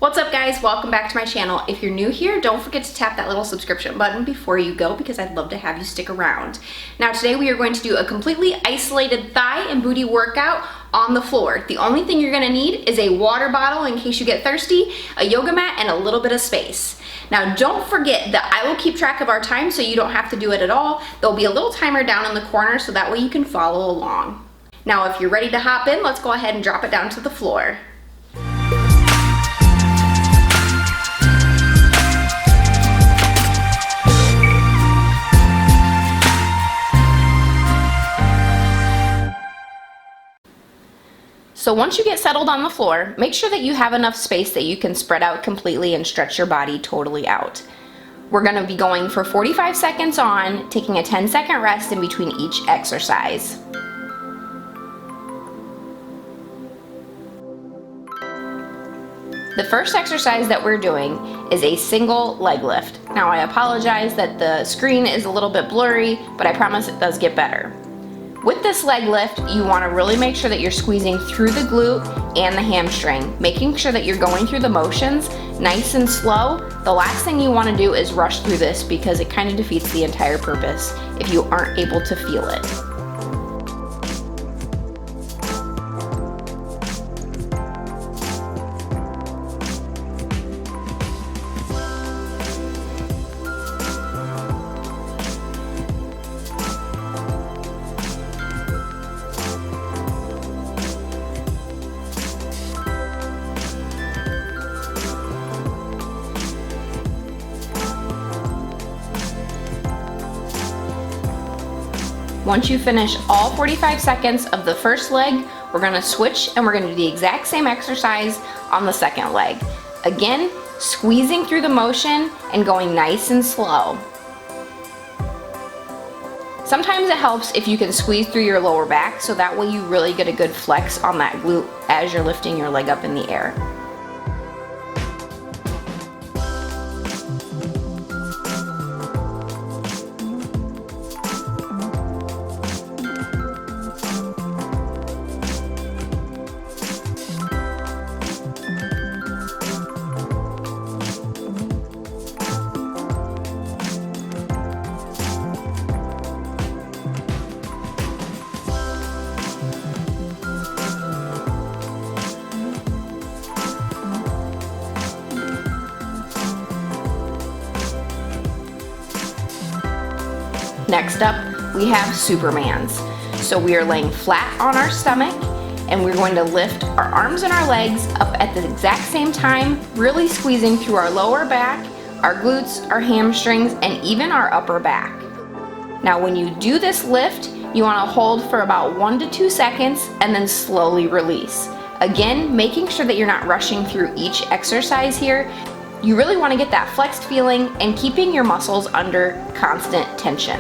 What's up guys, welcome back to my channel. If you're new here, don't forget to tap that little subscription button before you go because I'd love to have you stick around. Now today we are going to do a completely isolated thigh and booty workout on the floor. The only thing you're gonna need is a water bottle in case you get thirsty, a yoga mat, and a little bit of space. Now don't forget that I will keep track of our time so you don't have to do it at all. There'll be a little timer down in the corner so that way you can follow along. Now if you're ready to hop in, let's go ahead and drop it down to the floor. So once you get settled on the floor, make sure that you have enough space that you can spread out completely and stretch your body totally out. We're going to be going for 45 seconds on, taking a 10-second rest in between each exercise. The first exercise that we're doing is a single leg lift. Now I apologize that the screen is a little bit blurry, but I promise it does get better. With this leg lift, you want to really make sure that you're squeezing through the glute and the hamstring, making sure that you're going through the motions nice and slow. The last thing you want to do is rush through this because it kind of defeats the entire purpose if you aren't able to feel it. Once you finish all 45 seconds of the first leg, we're going to switch and we're going to do the exact same exercise on the second leg. Again, squeezing through the motion and going nice and slow. Sometimes it helps if you can squeeze through your lower back so that way you really get a good flex on that glute as you're lifting your leg up in the air. Next up, we have Supermans. So we are laying flat on our stomach and we're going to lift our arms and our legs up at the exact same time, really squeezing through our lower back, our glutes, our hamstrings, and even our upper back. Now when you do this lift, you want to hold for about 1 to 2 seconds and then slowly release. Again, making sure that you're not rushing through each exercise here. You really want to get that flexed feeling and keeping your muscles under constant tension.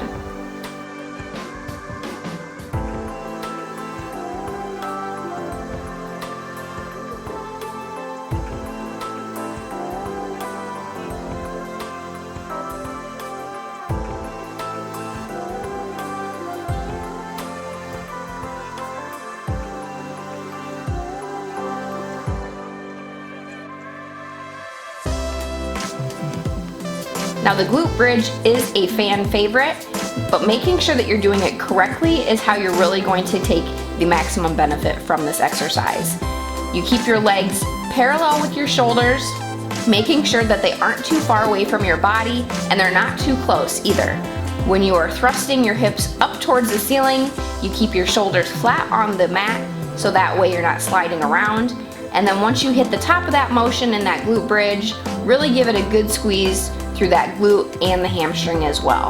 Now the glute bridge is a fan favorite, but making sure that you're doing it correctly is how you're really going to take the maximum benefit from this exercise. You keep your legs parallel with your shoulders, making sure that they aren't too far away from your body and they're not too close either. When you are thrusting your hips up towards the ceiling, you keep your shoulders flat on the mat so that way you're not sliding around. And then once you hit the top of that motion in that glute bridge, really give it a good squeeze through that glute and the hamstring as well.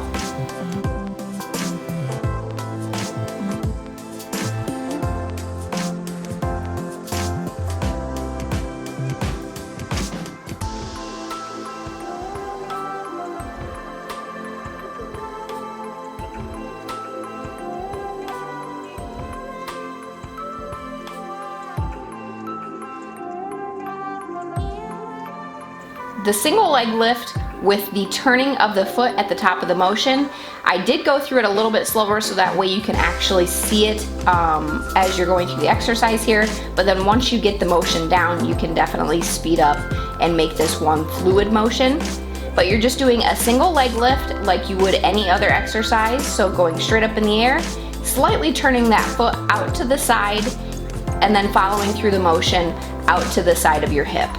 The single leg lift with the turning of the foot at the top of the motion, I did go through it a little bit slower so that way you can actually see it as you're going through the exercise here, but then once you get the motion down, you can definitely speed up and make this one fluid motion. But you're just doing a single leg lift like you would any other exercise. So going straight up in the air, slightly turning that foot out to the side, and then following through the motion out to the side of your hip.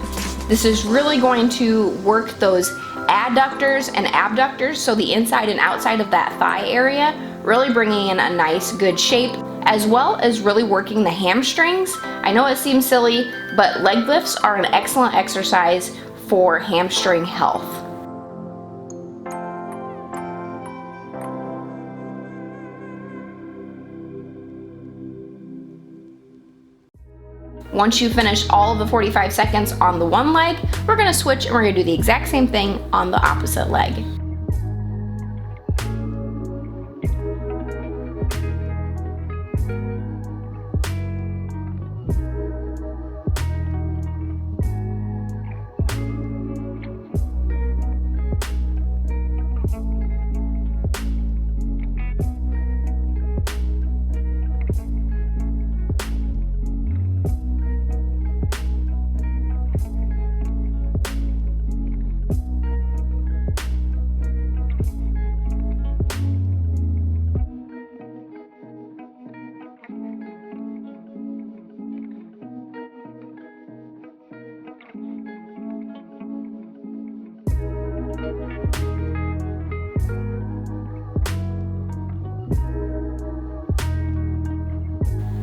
This is really going to work those adductors and abductors, so the inside and outside of that thigh area, really bringing in a nice good shape, as well as really working the hamstrings. I know it seems silly, but leg lifts are an excellent exercise for hamstring health. Once you finish all of the 45 seconds on the one leg, we're gonna switch and we're gonna do the exact same thing on the opposite leg.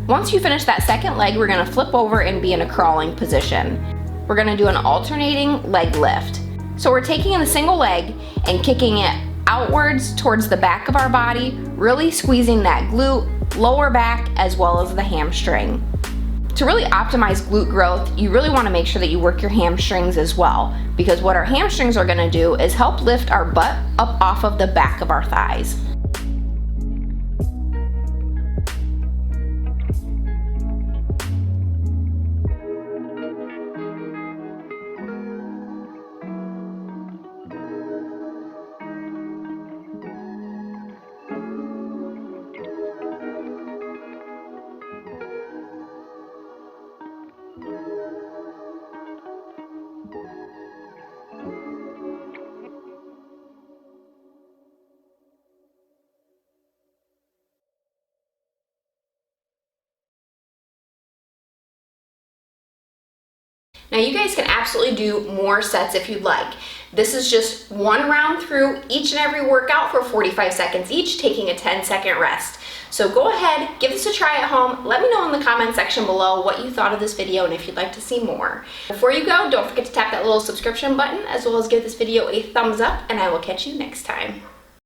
Once you finish that second leg, we're gonna flip over and be in a crawling position. We're gonna do an alternating leg lift. So we're taking the single leg and kicking it outwards towards the back of our body, really squeezing that glute, lower back, as well as the hamstring. To really optimize glute growth, you really wanna make sure that you work your hamstrings as well, because what our hamstrings are gonna do is help lift our butt up off of the back of our thighs. Now you guys can absolutely do more sets if you'd like. This is just one round through each and every workout for 45 seconds each, taking a 10-second rest. So go ahead, give this a try at home. Let me know in the comment section below what you thought of this video and if you'd like to see more. Before you go, don't forget to tap that little subscription button, as well as give this video a thumbs up, and I will catch you next time.